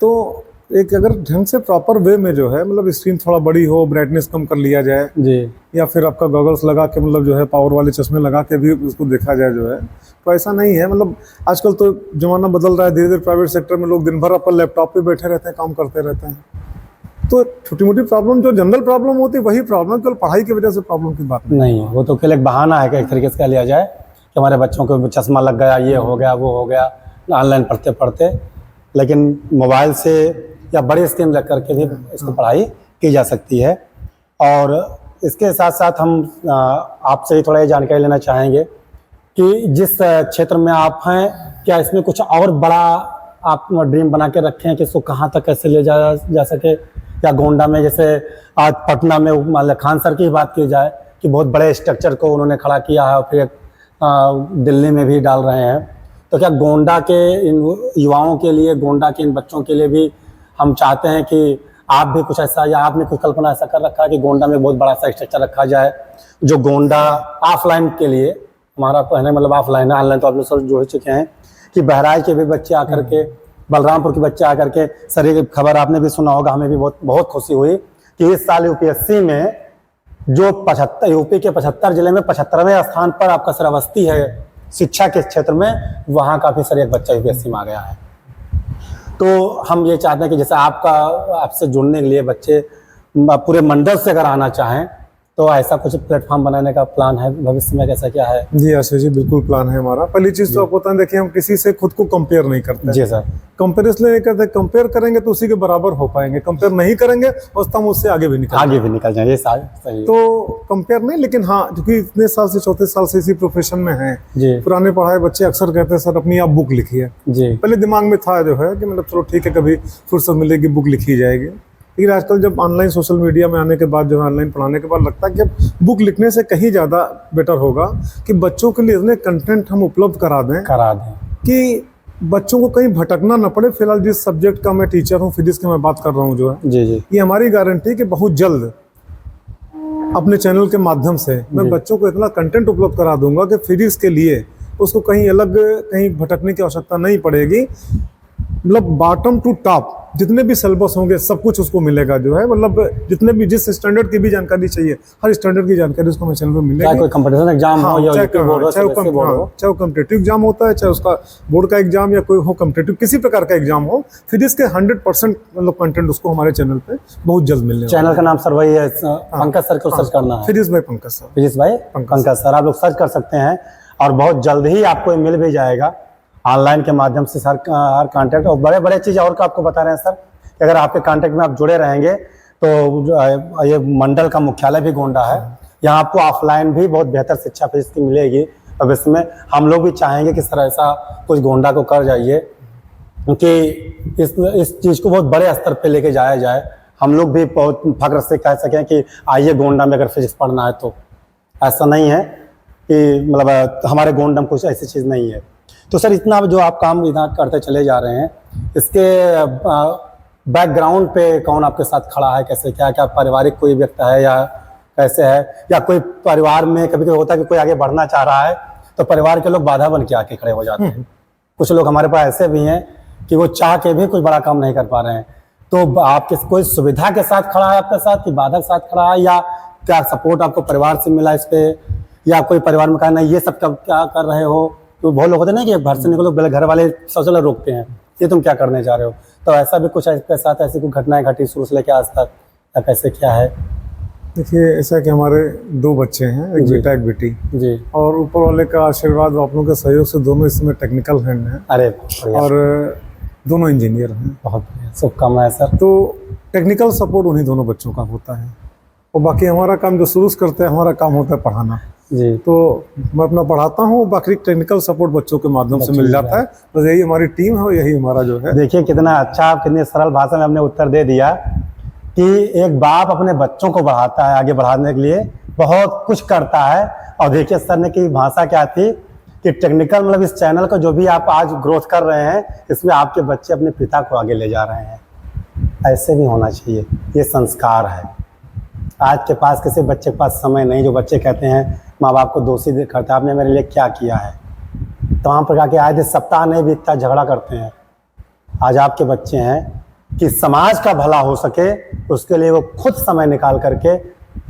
तो एक अगर ढंग से प्रॉपर वे में जो है, मतलब स्क्रीन थोड़ा बड़ी हो, ब्राइटनेस कम कर लिया जाए जी, या फिर आपका गॉगल्स लगा के मतलब जो है पावर वाले चश्मे लगा के भी उसको देखा जाए जो है, तो ऐसा नहीं है। मतलब आजकल तो जमाना बदल रहा है, धीरे धीरे प्राइवेट सेक्टर में लोग दिन भर अपन लैपटॉप पे बैठे रहते हैं, काम करते रहते हैं, तो छोटी मोटी प्रॉब्लम जो जनरल प्रॉब्लम होती है वही प्रॉब्लम, केवल पढ़ाई की वजह से प्रॉब्लम की बात नहीं, वो तो केवल एक बहाना है कि एक तरीके से कह लिया जाए कि हमारे बच्चों को चश्मा लग गया, ये हो गया, वो हो गया ऑनलाइन पढ़ते पढ़ते, लेकिन मोबाइल से या बड़ी स्क्रीन रख करके भी इसको पढ़ाई की जा सकती है। और इसके साथ साथ हम आपसे ही थोड़ा ये जानकारी लेना चाहेंगे कि जिस क्षेत्र में आप हैं, क्या इसमें कुछ और बड़ा आप ड्रीम बना के रखे हैं कि इसको कहाँ तक कैसे ले जाया जा सके? या गोंडा में जैसे आज पटना में मान लो खान सर की बात की जाए कि बहुत बड़े स्ट्रक्चर को उन्होंने खड़ा किया है और फिर दिल्ली में भी डाल रहे हैं, तो क्या गोंडा के इन युवाओं के लिए, गोंडा के इन बच्चों के लिए भी हम चाहते हैं कि आप भी कुछ ऐसा, या आपने कुछ कल्पना ऐसा कर रखा है कि गोंडा में बहुत बड़ा सा स्ट्रक्चर रखा जाए जो गोंडा ऑफलाइन के लिए, हमारा कहने मतलब ऑफलाइन है, ऑनलाइन तो आप लोग सब जुड़ चुके हैं, कि बहराइच के भी बच्चे आकर के, बलरामपुर के बच्चे आकर के, सर ये खबर आपने भी सुना होगा, हमें भी बहुत खुशी हुई कि इस साल यूपीएससी में जो 75 यूपी के 75 जिले में 75वें स्थान पर आपका श्रावस्ती है शिक्षा के क्षेत्र में, वहाँ काफ़ी सर एक बच्चा यूपीएससी में आ गया है। तो हम ये चाहते हैं कि जैसे आपसे जुड़ने के लिए बच्चे पूरे मंडल से अगर आना चाहें तो ऐसा कुछ प्लेटफॉर्म बनाने का प्लान है भविष्य में, कैसा क्या है? जी आशीष जी, बिल्कुल प्लान है हमारा। पहली चीज तो आपको पता है, देखिए हम किसी से खुद को कंपेयर नहीं करते। जी सर, कंपेयर इसलिए नहीं करते, कंपेयर करेंगे तो उसी के बराबर हो पाएंगे, कंपेयर नहीं करेंगे और हम उससे आगे भी निकल जाएंगे। सही तो कंपेयर नहीं, लेकिन हाँ, क्योंकि इतने साल से 34 साल से इसी प्रोफेशन में हैं, पुराने पढ़ाए बच्चे अक्सर कहते हैं सर अपनी आप बुक लिखिए। पहले दिमाग में था जो है कि मतलब चलो ठीक है, कभी फुर्सत मिलेगी बुक लिखी जाएगी, लेकिन आजकल जब ऑनलाइन सोशल मीडिया में आने के बाद, जो है ऑनलाइन पढ़ाने के बाद लगता है कि अब बुक लिखने से कहीं ज़्यादा बेटर होगा कि बच्चों के लिए इतने कंटेंट हम उपलब्ध करा दें कि बच्चों को कहीं भटकना न पड़े। फिलहाल जिस सब्जेक्ट का मैं टीचर हूँ, फिजिक्स की मैं बात कर रहा हूँ जो है, ये हमारी गारंटी कि बहुत जल्द अपने चैनल के माध्यम से मैं बच्चों को इतना कंटेंट उपलब्ध करा दूंगा कि फिजिक्स के लिए उसको कहीं अलग कहीं भटकने की आवश्यकता नहीं पड़ेगी। मतलब बॉटम टू टॉप जितने भी सिलेबस होंगे सब कुछ उसको मिलेगा जो है, मतलब जितने भी जिस स्टैंडर्ड की भी जानकारी चाहिए, हर स्टैंडर्ड की जानकारी उसको मेरे चैनल पर मिलेगी। चाहे कोई कंपटीशन एग्जाम हो या चाहे वो कॉम्पिटिटिव एग्जाम होता है, चाहे उसका बोर्ड का एग्जाम या कोई हो कॉम्पिटिटिव किसी प्रकार का एग्जाम हो, फिजिक्स के 100% मतलब कंटेंट उसको हमारे चैनल पे बहुत जल्द मिलने। चैनल का नाम सर वही है, पंकज सर को सर्च करना है, physics bye Pankaj sir, physics bye Pankaj sir आप लोग सर्च कर सकते हैं और बहुत जल्द ही आपको मिल भी जाएगा ऑनलाइन के माध्यम से सर हर कांटेक्ट। और बड़े बड़े चीज़ और का आपको बता रहे हैं सर कि अगर आपके कांटेक्ट में आप जुड़े रहेंगे तो ये मंडल का मुख्यालय भी गोंडा है, यहाँ आपको ऑफलाइन भी बहुत बेहतर शिक्षा फिजिक्स की मिलेगी भविष्य में। हम लोग भी चाहेंगे कि सर ऐसा कुछ गोंडा को कर जाइए, क्योंकि इस चीज़ को बहुत बड़े स्तर पे लेके जाया जाए। हम लोग भी बहुत फख्र से कह सकें कि आइए गोंडा में अगर फिजिक्स पढ़ना है तो ऐसा नहीं है कि मतलब हमारे गोंडा में कुछ ऐसी चीज़ नहीं है। तो सर इतना जो आप काम इतना करते चले जा रहे हैं, इसके बैकग्राउंड पे कौन आपके साथ खड़ा है, कैसे क्या क्या पारिवारिक कोई व्यक्ति है या कैसे है, या कोई परिवार में कभी कभी होता है कि कोई आगे बढ़ना चाह रहा है तो परिवार के लोग बाधा बन के आके खड़े हो जाते हैं। कुछ लोग हमारे पास ऐसे भी हैं कि वो चाह के भी कुछ बड़ा काम नहीं कर पा रहे हैं। तो आपके कोई सुविधा के साथ खड़ा है आपके साथ कि बाधा के साथ खड़ा है, या क्या सपोर्ट आपको परिवार से मिला इस पे, या कोई परिवार में कहा नहीं ये सब क्या कर रहे हो? तो बहुत लोग होते हैं ना कि घर से निकलो, घर वाले सबसे पहले रोकते हैं, ये तुम क्या करने जा रहे हो। तो ऐसा भी कुछ आपके साथ ऐसी कुछ घटनाएं घटी शुरू से लेकर आज तक, या कैसे क्या है? देखिए, ऐसा कि हमारे 2 बच्चे हैं, एक बेटा एक बेटी जी। और ऊपर वाले का आशीर्वाद, आप लोगों के सहयोग से दोनों इसमें टेक्निकल हैंड हैं। अरे और दोनों इंजीनियर हैं। बहुत बढ़िया, शुभकामनाएं सर। तो टेक्निकल सपोर्ट उन्हीं दोनों बच्चों का होता है, और बाकी हमारा काम जो शुरू से करते हैं, हमारा काम होता है पढ़ाना जी। तो मैं अपना पढ़ाता हूँ, बाकी टेक्निकल सपोर्ट बच्चों के माध्यम से मिल जाता है। बस यही हमारी टीम है, यही हमारा जो है। देखिए कितना अच्छा, आप कितने सरल भाषा में हमने उत्तर दे दिया कि एक बाप अपने बच्चों को बढ़ाता है, आगे बढ़ाने के लिए बहुत कुछ करता है। और देखिए सर ने की भाषा क्या थी कि टेक्निकल, मतलब इस चैनल को जो भी आप आज ग्रोथ कर रहे हैं, इसमें आपके बच्चे अपने पिता को आगे ले जा रहे हैं। ऐसे भी होना चाहिए, ये संस्कार है। आज के पास किसी बच्चे के पास समय नहीं, जो बच्चे कहते हैं माँ बाप को दोषी करते हैं, आपने मेरे लिए क्या किया है। तमाम प्रकार के आए दिन सप्ताह नहीं बीतता झगड़ा करते हैं। आज आपके बच्चे हैं कि समाज का भला हो सके उसके लिए वो खुद समय निकाल करके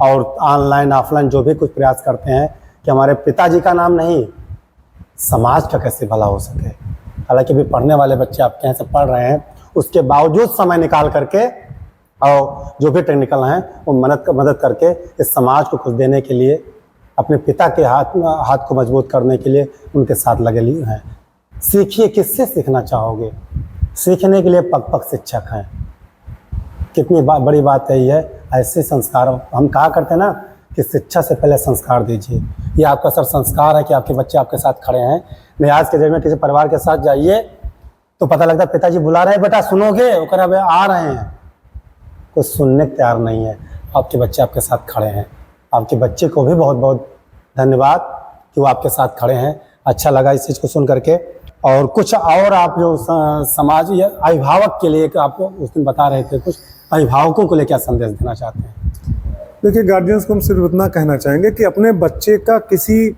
और ऑनलाइन ऑफलाइन जो भी कुछ प्रयास करते हैं कि हमारे पिताजी का नाम नहीं, समाज का कैसे भला हो सके। हालांकि भी पढ़ने वाले बच्चे आपके यहाँ से पढ़ रहे हैं, उसके बावजूद समय निकाल करके और जो भी टेक्निकल हैं वो मदद करके इस समाज को कुछ देने के लिए, अपने पिता के हाथ को मजबूत करने के लिए उनके साथ लगे लिए हैं। सीखिए, किससे सीखना चाहोगे? सीखने के लिए पग पग शिक्षक हैं। कितनी बड़ी बात है ये। ऐसे संस्कार हम कहा करते हैं ना कि शिक्षा से पहले संस्कार दीजिए। ये आपका सर संस्कार है कि आपके बच्चे आपके साथ खड़े हैं। नहीं, आज के दिन में किसी परिवार के साथ जाइए तो पता लगता है पिताजी बुला रहे हैं, बेटा सुनोगे, वो कह रहे हैं आ रहे हैं, कुछ सुनने को तैयार नहीं है। आपके बच्चे आपके साथ खड़े हैं। आपके बच्चे को भी बहुत बहुत धन्यवाद कि वो आपके साथ खड़े हैं। अच्छा लगा इस चीज़ को सुन करके। और कुछ और आप जो समाज या अभिभावक के लिए आप उस दिन बता रहे थे, कुछ अभिभावकों को लिए क्या संदेश देना चाहते हैं? देखिए, गार्जियंस को हम सिर्फ इतना कहना चाहेंगे कि अपने बच्चे का किसी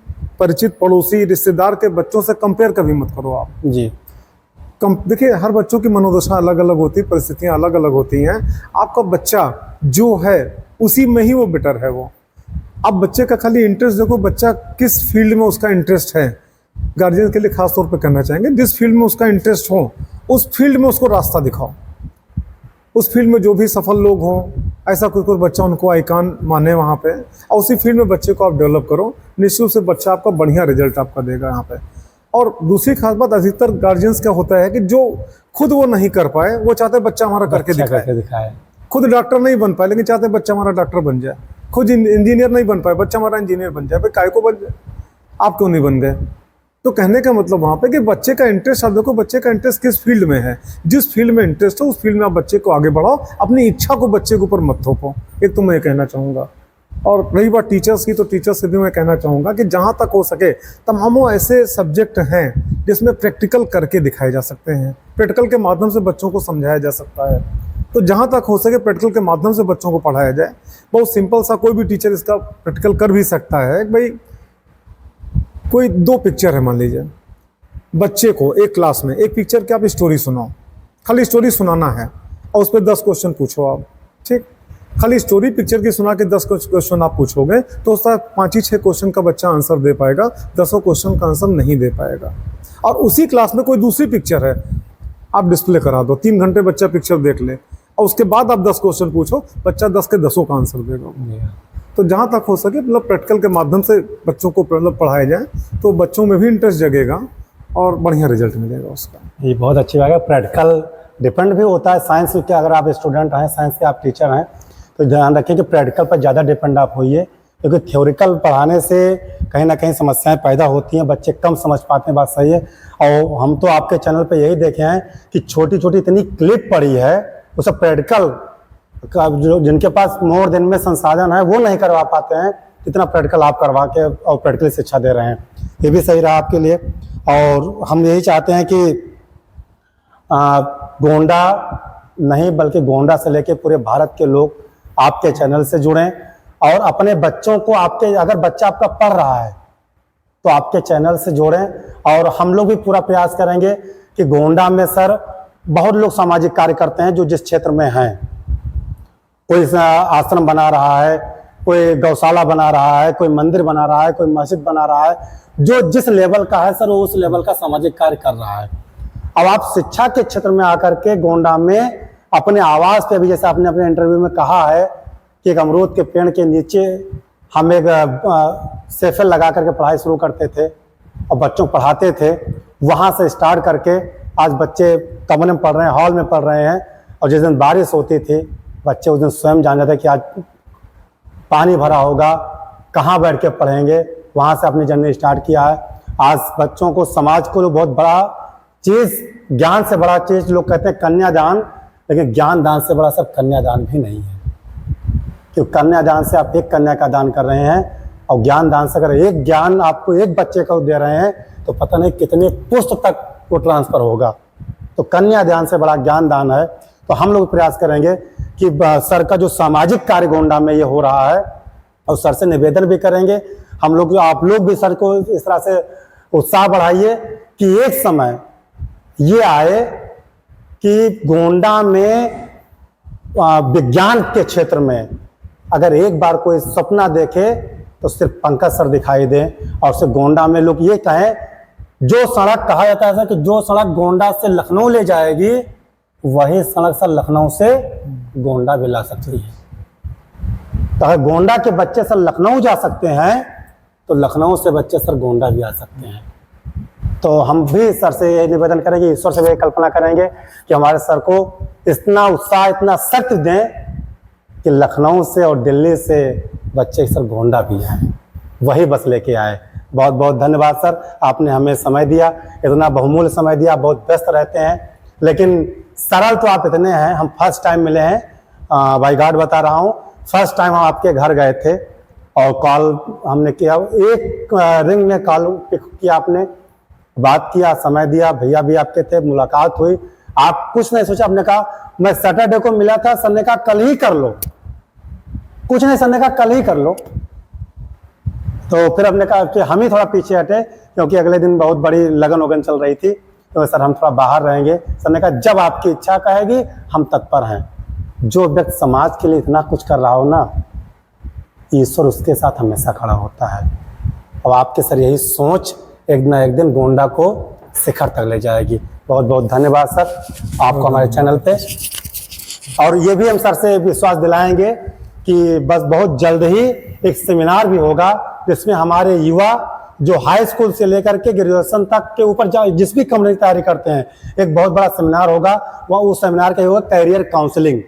परिचित पड़ोसी रिश्तेदार के बच्चों से कंपेयर कभी मत करो आप जी। देखिए, हर बच्चों की मनोदशा अलग अलग होती है, परिस्थितियां अलग अलग होती हैं। आपका बच्चा जो है उसी में ही वो बेटर है। वो आप बच्चे का खाली इंटरेस्ट देखो, बच्चा किस फील्ड में उसका इंटरेस्ट है। गार्जियन के लिए खास तौर पे कहना चाहेंगे, जिस फील्ड में उसका इंटरेस्ट हो उस फील्ड में उसको रास्ता दिखाओ। उस फील्ड में जो भी सफल लोग हों, ऐसा कोई बच्चा उनको आइकॉन माने वहाँ पे, और उसी फील्ड में बच्चे को आप डेवलप करो। निश्चित रूप से बच्चा आपका बढ़िया रिजल्ट आपका देगा यहाँ पे। और दूसरी खास बात, अधिकतर गार्जियंस का होता है कि जो खुद वो नहीं कर पाए, वो चाहते बच्चा हमारा करके दिखाए। खुद डॉक्टर नहीं बन पाए लेकिन चाहते बच्चा हमारा डॉक्टर बन जाए। खुद इंजीनियर नहीं बन पाए, बच्चा हमारा इंजीनियर बन जाए। भाई काय को बन जाए, आप क्यों नहीं बन गए? तो कहने का मतलब वहाँ पे कि बच्चे का इंटरेस्ट, आप देखो बच्चे का इंटरेस्ट किस फील्ड में है। जिस फील्ड में इंटरेस्ट हो उस फील्ड में आप बच्चे को आगे बढ़ाओ। अपनी इच्छा को बच्चे के ऊपर मत थोपो। एक तो मैं कहना चाहूँगा। और रही बात टीचर्स की, तो टीचर्स से भी मैं कहना चाहूँगा कि जहाँ तक हो सके तमामों ऐसे सब्जेक्ट हैं जिसमें प्रैक्टिकल करके दिखाए जा सकते हैं। प्रैक्टिकल के माध्यम से बच्चों को समझाया जा सकता है। तो जहाँ तक हो सके प्रैक्टिकल के माध्यम से बच्चों को पढ़ाया जाए। बहुत सिंपल सा, कोई भी टीचर इसका प्रैक्टिकल कर भी सकता है। भाई कोई 2 पिक्चर है, मान लीजिए, बच्चे को एक क्लास में एक पिक्चर की आप स्टोरी सुनाओ। खाली स्टोरी सुनाना है और उस पर 10 क्वेश्चन पूछो आप। ठीक, खाली स्टोरी पिक्चर की सुना के 10 क्वेश्चन आप पूछोगे तो उसका 5-6 क्वेश्चन का बच्चा आंसर दे पाएगा, 10 क्वेश्चन का आंसर नहीं दे पाएगा। और उसी क्लास में कोई दूसरी पिक्चर है, आप डिस्प्ले करा दो, 3 घंटे बच्चा पिक्चर देख ले और उसके बाद आप 10 क्वेश्चन पूछो, बच्चा 10 के 10 का आंसर देगा। तो जहाँ तक हो सके मतलब प्रैक्टिकल के माध्यम से बच्चों को मतलब पढ़ाया जाए तो बच्चों में भी इंटरेस्ट जगेगा और बढ़िया रिजल्ट मिलेगा उसका। ये बहुत अच्छी बात है। प्रैक्टिकल डिपेंड भी होता है साइंस के। अगर आप स्टूडेंट हैं, साइंस के आप टीचर हैं, तो ध्यान रखें कि प्रैक्टिकल पर ज़्यादा डिपेंड आप होइए, क्योंकि थ्योरिकल पढ़ाने से कहीं ना कहीं समस्याएं पैदा होती हैं, बच्चे कम समझ पाते हैं। बात सही है। और हम तो आपके चैनल पे यही देखे हैं कि छोटी छोटी इतनी क्लिप पड़ी है, वो सब प्रैक्टिकल का जो जिनके पास मोर दिन में संसाधन है वो नहीं करवा पाते हैं, इतना प्रैक्टिकल आप करवा के और प्रैक्टिकल शिक्षा दे रहे हैं। ये भी सही रहा आपके लिए। और हम यही चाहते हैं कि गोंडा नहीं बल्कि गोंडा से लेके पूरे भारत के लोग आपके चैनल से जुड़ें और अपने बच्चों को, आपके अगर बच्चा आपका पढ़ रहा है तो आपके चैनल से जोड़ें। और हम लोग भी पूरा प्रयास करेंगे कि गोंडा में सर बहुत लोग सामाजिक कार्य करते हैं जो जिस क्षेत्र में हैं, कोई आश्रम बना रहा है, कोई गौशाला बना रहा है, कोई मंदिर बना रहा है, कोई मस्जिद बना रहा है, जो जिस लेवल का है सर वो उस लेवल का सामाजिक कार्य कर रहा है। अब आप शिक्षा के क्षेत्र में आकर के गोंडा में अपने आवास पे भी, जैसे आपने अपने इंटरव्यू में कहा है कि एक अमरूद के पेड़ के नीचे हम एक सेफल लगा करके पढ़ाई शुरू करते थे और बच्चों को पढ़ाते थे, वहाँ से स्टार्ट करके आज बच्चे कमरे में पढ़ रहे हैं, हॉल में पढ़ रहे हैं। और जिस दिन बारिश होती थी बच्चे उस दिन स्वयं जान जाते कि आज पानी भरा होगा, कहाँ बैठ के पढ़ेंगे, वहाँ से अपनी जर्नी स्टार्ट किया है। आज बच्चों को, समाज को बहुत बड़ा चीज़, ज्ञान से बड़ा चीज़ लोग कहते हैं कन्यादान, लेकिन ज्ञान दान से बड़ा सब कन्यादान भी नहीं है। क्योंकि कन्यादान से आप एक कन्या का दान कर रहे हैं और ज्ञान दान से अगर एक ज्ञान आपको एक बच्चे को दे रहे हैं तो पता नहीं कितने पुष्ट तक वो ट्रांसफर होगा। तो कन्यादान से बड़ा ज्ञान दान है। तो हम लोग प्रयास करेंगे कि सर का जो सामाजिक कार्य गोंडा में ये हो रहा है, और सर से निवेदन भी करेंगे हम लोग, आप लोग भी सर को इस तरह से उत्साह बढ़ाइए कि एक समय ये आए कि गोंडा में विज्ञान के क्षेत्र में अगर एक बार कोई सपना देखे तो सिर्फ पंकज सर दिखाई दें। और सिर्फ गोंडा में लोग ये कहें, जो सड़क कहा जाता है कि जो सड़क गोंडा से लखनऊ ले जाएगी वही सड़क सर लखनऊ से गोंडा भी ला सकती है। तो अगर गोंडा के बच्चे सर लखनऊ जा सकते हैं तो लखनऊ से बच्चे सर गोंडा भी आ सकते हैं। तो हम भी सर से ये निवेदन करेंगे, ईश्वर से भी कल्पना करेंगे कि हमारे सर को इतना उत्साह, इतना शक्ति दें कि लखनऊ से और दिल्ली से बच्चे सर गोंडा भी आए, वही बस लेके आए। बहुत बहुत धन्यवाद सर, आपने हमें समय दिया, इतना बहुमूल्य समय दिया। बहुत व्यस्त रहते हैं लेकिन सरल तो आप इतने हैं। हम फर्स्ट टाइम मिले हैं, बाई गॉड बता रहा हूँ, फर्स्ट टाइम हम आपके घर गए थे और कॉल हमने किया, एक रिंग में कॉल पिक किया, आपने बात किया, समय दिया, भैया भी आपके थे, मुलाकात हुई। आप कुछ नहीं सोचा, आपने कहा मैं सैटरडे को मिला था, सर ने कहा कल ही कर लो, कुछ नहीं, सर ने कहा कल ही कर लो। तो फिर हमने कहा कि हम ही थोड़ा पीछे हटे क्योंकि अगले दिन बहुत बड़ी लगन वगन चल रही थी, तो सर हम थोड़ा बाहर रहेंगे। सर ने कहा जब आपकी इच्छा कहेगी हम तत्पर हैं। जो व्यक्ति समाज के लिए इतना कुछ कर रहा हो ना, ईश्वर उसके साथ हमेशा खड़ा होता है। अब आपके सर यही सोच एक ना एक दिन गोंडा को शिखर तक ले जाएगी। बहुत बहुत धन्यवाद सर आपको हमारे चैनल पे। और ये भी हम सर से विश्वास दिलाएंगे कि बस बहुत जल्द ही एक सेमिनार भी होगा जिसमें हमारे युवा जो हाई स्कूल से लेकर के ग्रेजुएशन तक के ऊपर जिस भी कम्युनिटी की तैयारी करते हैं, एक बहुत बड़ा सेमिनार होगा। वह उस सेमिनार का होगा कैरियर काउंसलिंग,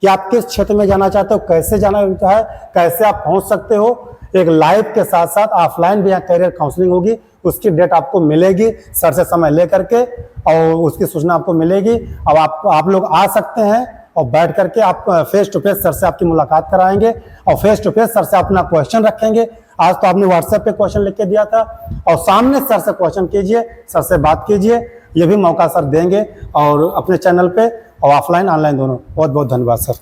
कि आप किस क्षेत्र में जाना चाहते हो, कैसे जाना है, कैसे आप पहुंच सकते हो। एक लाइव के साथ साथ ऑफलाइन भी यहाँ कैरियर काउंसलिंग होगी, उसकी डेट आपको मिलेगी सर से समय लेकर के और उसकी सूचना आपको मिलेगी। अब आप लोग आ सकते हैं और बैठ करके आप फेस टू फेस सर से आपकी मुलाकात कराएंगे और फेस टू फेस सर से अपना क्वेश्चन रखेंगे। आज तो आपने व्हाट्सएप पे क्वेश्चन लिख के दिया था और सामने सर से क्वेश्चन कीजिए, सर से बात कीजिए, ये भी मौका सर देंगे और अपने चैनल पे और ऑफलाइन ऑनलाइन दोनों। बहुत बहुत धन्यवाद सर।